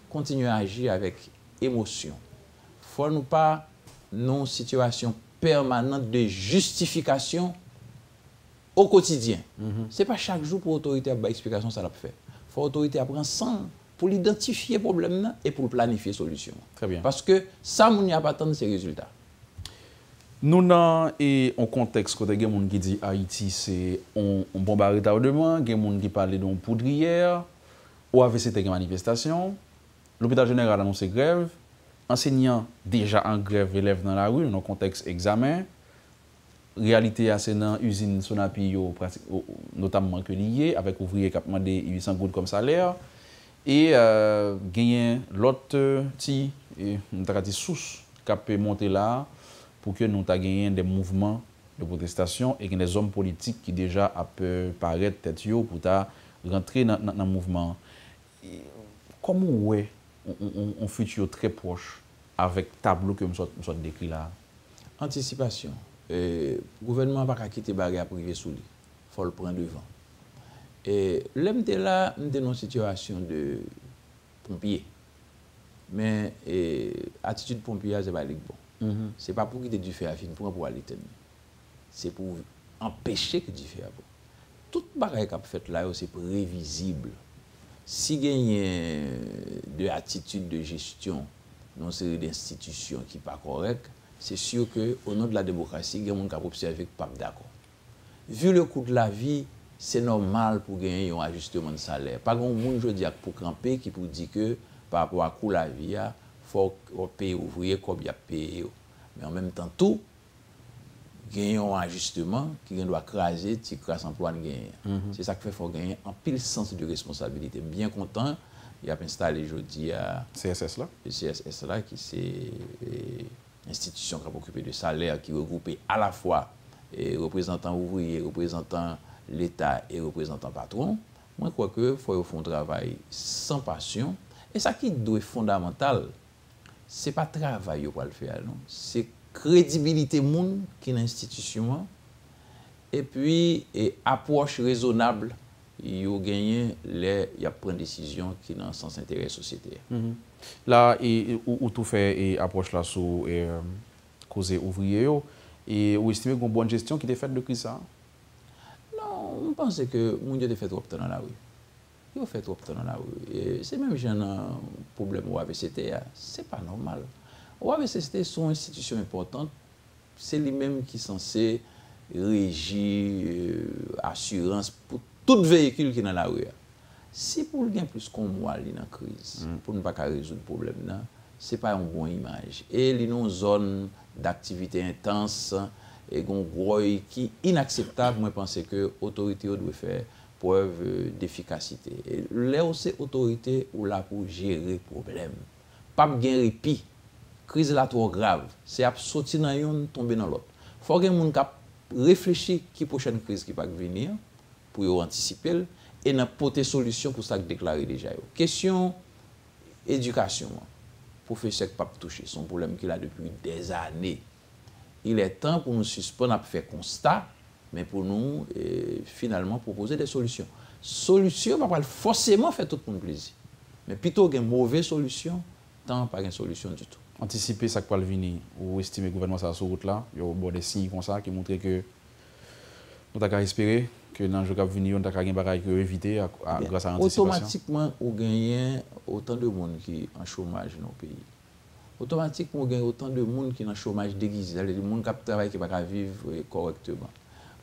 continuer à agir avec émotion. Il ne faut nous pas dans une situation permanente de justification au quotidien. Ce n'est pas chaque jour pour l'autorité à avoir explication ça l'a fait. Il faut l'autorité apprendre sans pour l'identifier le problème et pour planifier la solution. Très bien. Parce que ça, on n'y a pas tant de ces résultats. Nous avons un contexte où il y a des gens qui disent Haïti c'est un bon retardement, il y a des gens qui parlent d'une poudrière, ou AVC c'était une manifestation, l'hôpital général a annoncé grève, enseignants déjà en grève, élèves dans la rue, dans un contexte examen, réalité c'est dans l'usine Sonapi, notamment que lié, avec ouvriers qui ont demandé 800 gouttes comme salaire, et gagner l'autre petit source qui peut monter là, pour que nous ayons gagné des mouvements de protestation et que des hommes politiques qui déjà peuvent paraître tête pour rentrer dans le mouvement. Comment est un futur très proche avec le tableau que nous sommes décrit là? Anticipation. Le gouvernement ne va pas quitter les barrières privées sous lui. Il faut le prendre devant. Et l'homme était là, nous dans une situation de pompier. Mais l'attitude pompier, c'est pas bon. Ce n'est pas pour quitter du feu à fin pour aller tenir. C'est pour empêcher que du feu à bon. Tout bagage qu'a fait là, c'est prévisible. Si il y a de attitude de gestion dans une série d'institutions qui n'est pas correcte, c'est sûr qu'au nom de la démocratie, il y a des gens qui ont observé qui ne sont pas d'accord. Vu le coût de la vie, c'est normal pour gagner un ajustement de salaire. Pas grand monde, je dis, pour camper, qui pour dire que par rapport à coût de la vie, il faut payer ouvrier comme il y a payé. Mais en même temps, tout, gagner un ajustement qui doit craser, qui crasse l'emploi de gagner. C'est ça qui fait qu'il faut gagner un pile sens de responsabilité. Bien content, il a installé aujourd'hui à CSS là. Le CSS là, qui c'est l'institution qui a occupé de salaire, qui regroupe à la fois représentants ouvriers, représentants l'État et représentants patrons. Moi, je crois qu'il faut faire un travail sans passion. Et ça qui doit être fondamental, ce n'est pas le travail pour le faire, non. C'est crédibilité monde qui est dans l'institution et puis approche raisonnable il a gagné il y a pris une décision qui est dans le sens intérêt société. Là où tout fait approche là sur cause ouvrier et vous estimez qu'on bonne gestion qui est faite de ça? Non, on pense que mon Dieu a fait trop de temps dans la rue. Il a fait trop de temps dans la rue. Et c'est même j'ai un problème au AVCT. C'est pas normal. Au AVCT sont institutions importantes. C'est lui-même qui est censé régir assurance pour tout véhicule qui est dans la rue. Si pour le gain plus qu'on mois dans la crise, pour ne pas résoudre le problème, ce n'est pas une bonne image. Et il y a une zone d'activité intense et un gros qui est inacceptable. Moi, je pense que l'autorité doit faire preuve d'efficacité. Et là où c'est l'autorité ou là pour gérer le problème. Pas de répit. Crise là trop grave. C'est à sortir dans une, tomber dans l'autre. Il faut que les gens réfléchissent à la prochaine crise qui va venir pour anticiper et n'apporter solution pour ça que déclarer déjà. Question éducation. Professeur qui pas touché son problème qu'il a depuis des années. Il est temps pour nous suspendre à faire constat, mais pour nous finalement proposer des solutions. Solution va pas forcément faire tout le monde plaisir. Mais plutôt qu'une mauvaise solution, tant pas une solution du tout. Anticiper ça qui va venir ou estimer que le gouvernement ça sur route là, il y a des signes comme ça qui montrent que nous avons espérer que dans le jour qui venir, on a des bagages que éviter grâce à l'anticipation. Automatiquement, on gagne autant de monde qui en chômage dans le pays. Automatiquement, on gagne autant de monde qui est en chômage déguisé, les gens qui travaillent qui ne peuvent pas vivre correctement.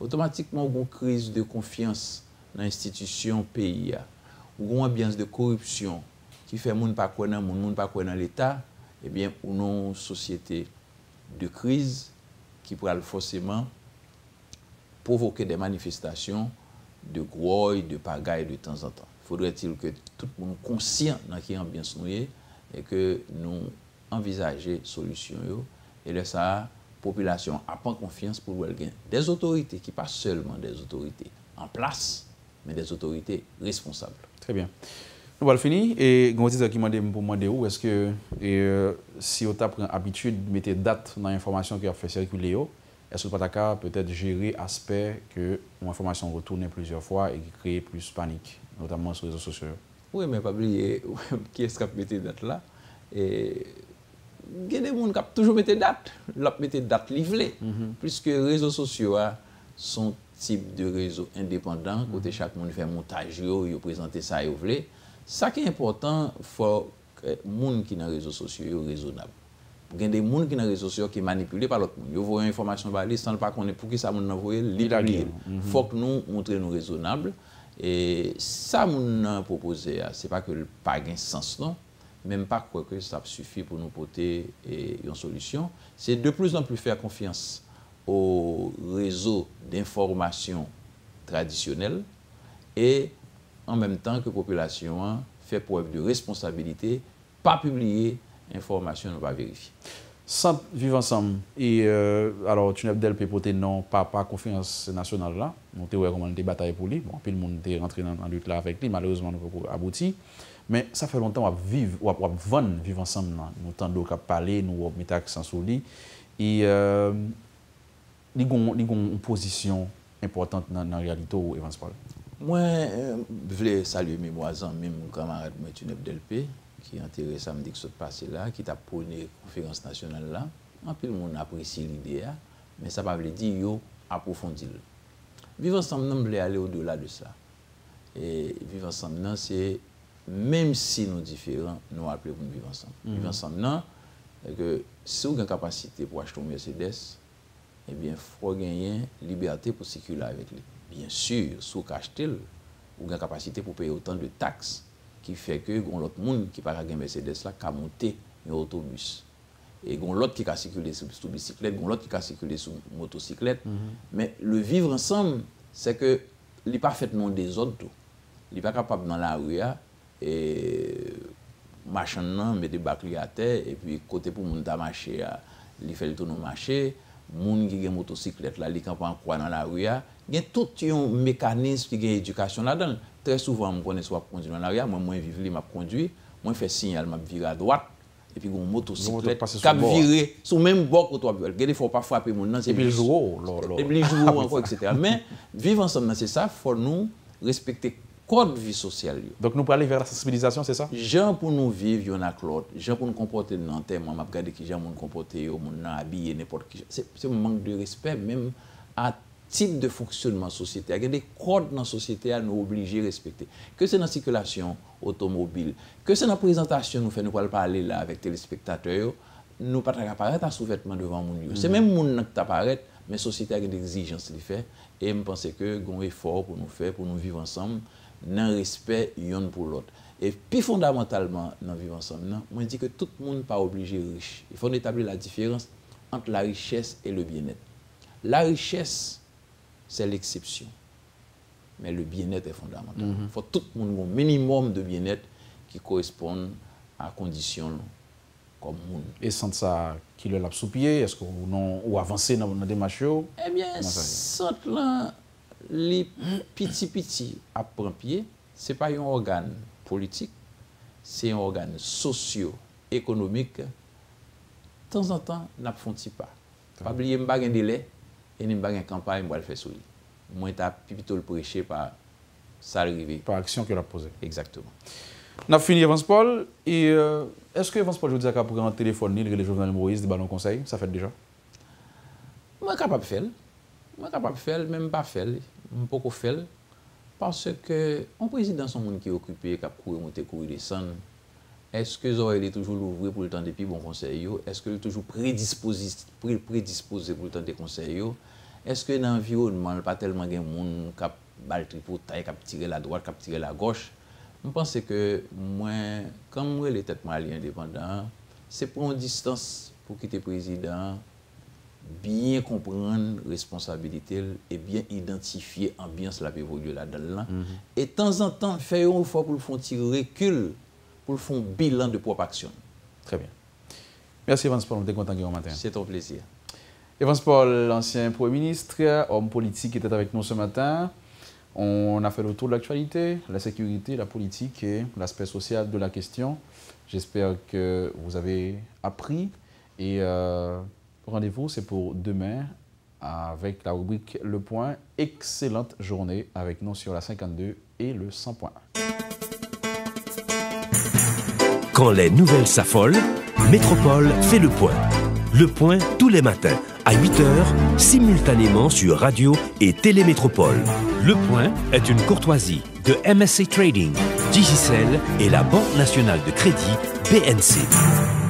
Automatiquement, on a une crise de confiance dans l'institution pays. On a une ambiance de corruption qui fait que les gens ne pas connaissent l'État. Eh bien, on a une société de crise qui pourrait forcément provoquer des manifestations de gros, de pagaille de temps en temps. Faudrait-il que tout le monde conscient dans qui ambiance nous est et que nous envisager solution et là ça population a pas confiance pour gagner des autorités qui pas seulement des autorités en place mais des autorités responsables. Très bien. Nous allons finir et Gontiza qui m'a demandé pour demander où est-ce que si on prend habitude de mettre date dans l'information qui a fait circuler, est-ce que Pataka peut-être gérer aspect que l'information retourne plusieurs fois et qui crée plus panique, notamment sur les réseaux sociaux? Oui, mais pas oublier qui est-ce qui a mis des dates là. Et il y a des gens qui ont toujours mis des dates, des dates livrées, puisque les réseaux sociaux sont type de réseaux indépendants, côté chaque monde fait montage, il présente ça et vous voulez. Ça qui est important, il faut que les gens qui sont dans les réseaux sociaux soient raisonnables. Il y a des gens qui sont dans les réseaux sociaux qui sont manipulés par l'autre monde. Ils voient une information valide sans pas connaître pour qui ça nous envoie, il faut que nous montrions raisonnables. Et ça, nous avons proposé, ce n'est pas que le pas de sens, non, même pas quoi que ça suffit pour nous porter une solution. C'est de plus en plus faire confiance aux réseaux d'information traditionnels et en même temps que la population fait preuve de responsabilité, pas publier information, ne pas vérifier. Sans vivre ensemble, et alors tu n'as pas de non, pas confiance nationale là, nous avons recommandé des batailles pour lui, bon, puis le monde est rentré dans la lutte là avec lui, malheureusement nous n'avons pas abouti, mais ça fait longtemps qu'on vivre, ou vivre ensemble, nous tendons à parler, nous mettons accent sur lui, et il y a une position importante dans la réalité où Evans Paul. Moi, je voulais saluer mes voisins, même mon camarade Tuneb Delpé, qui est enterré samedi qui s'est passé là, qui a prôné la conférence nationale là. En plus, le monde apprécie l'idée, mais ça ne veut pas dire qu'il approfondir. Vivre ensemble, nous voulons aller au-delà de ça. Et vivre ensemble, c'est même si nous sommes différents, nous appelons pour vivre ensemble. Vivre ensemble, c'est que si vous avez une capacité pour acheter un Mercedes, eh bien, il faut gagner liberté pour circuler avec lui. Bien sûr, si vous achetez, vous avez une capacité pour payer autant de taxes qui fait que l'autre monde qui parle de Mercedes là, qui a monté un autobus. Et l'autre qui a circulé sur bicyclette, l'autre qui a circulé sur motocyclette. Mais le vivre ensemble, c'est que il n'est pas fait non des autres. Il n'est pas capable dans la rue et machin mettre des bacs à terre et puis côté pour monde à marcher, il fait le tour marché. Moun qui a une motocyclette là, li campan quoi dans la rue, il y a tout un mécanisme qui a éducation là-dedans. Très souvent, je connais soit conduire dans la rue, moi vivre li m'a conduit, moi fais signal m'a virer à droite et puis une motocyclette qui virer sur même bord que toi. Il faut pas frapper mon nom, et puis le jour et puis le jour encore etc. Mais vivre ensemble c'est ça, faut nous respecter code vie sociale. Donc nous pour aller vers la sensibilisation, c'est ça? Gens pour nous vivre, il y en a Claude. Gens pour nous comporter dans le terme, on m'a regardé qui gens nous comporter, on m'a habillé n'importe qui. C'est un manque de respect même à type de fonctionnement société, il y a des codes dans la société à nous obliger à respecter. Que c'est dans la circulation automobile, que c'est dans la présentation, nous faisons nous parler là avec téléspectateurs, nous pas apparaître à sous-vêtement devant moun. C'est même moun qui apparaît, mais la société a des exigences de faire. Et je pense que nous avons un effort pour nous faire, pour nous vivre ensemble, dans le respect l'un pour l'autre. Et puis fondamentalement, dans vivre ensemble, je dis que tout le monde n'est pas obligé de riche. Il faut établir la différence entre la richesse et le bien-être. La richesse, c'est l'exception. Mais le bien-être est fondamental. Il faut tout le monde un minimum de bien-être qui correspond à conditions comme monde. Et sans ça, qui le l'a sous-pied, est-ce que ou avancé dans la démarche? Eh bien, sans là, les petits à prendre pied, ce n'est pas un organe politique, c'est un organe socio-économique. De temps en temps, nous ne faisons pas. Pas oublier, nous n'avons pas de délai et nous n'avons pas de campagne pour le faire sur lui. Moi, je suis plutôt le prêcher par ça arriver. Par action qu'il a posée. Exactement. On a fini Evans Paul. Et est-ce que Evans Paul, je vous dis, qu'il a pris un téléphone, le Jovenel Moïse, des ballons conseil? Ça fait déjà? Moi, je suis capable de faire. Moi, je suis capable de faire, même pas faire. Je ne peux pas faire. Parce que un président, c'est un monde qui est occupé, qui a couru, monter, courir, descendre. Est-ce que Zoé est toujours l'ouvrir pour le temps des plus bons conseils? Est-ce que est toujours prédisposé pour le temps des conseils? Est-ce que dans l'environnement, il n'y a pas tellement de monde qui a battu pour taille, qui a tiré la droite, qui a tiré la gauche? Je pense que moi, quand moi, les têtes maliens indépendants, c'est prendre une distance pour quitter le président, bien comprendre la responsabilité et bien identifier l'ambiance qui évolue là-dedans. Et de temps en temps, faire une fois pour le faire tirer recul, pour le faire un bilan de propre action. Très bien. Merci Evans Paul, on était content au matin. C'est un plaisir. Evans Paul, l'ancien Premier ministre, homme politique, était avec nous ce matin. On a fait le tour de l'actualité, la sécurité, la politique et l'aspect social de la question. J'espère que vous avez appris et rendez-vous, c'est pour demain avec la rubrique Le Point. Excellente journée avec nous sur la 52 et le 100.1. Quand les nouvelles s'affolent, Métropole fait le point. Le point tous les matins à 8h, simultanément sur Radio et Télémétropole. Le point est une courtoisie de MSC Trading, Digicel et la Banque nationale de crédit BNC.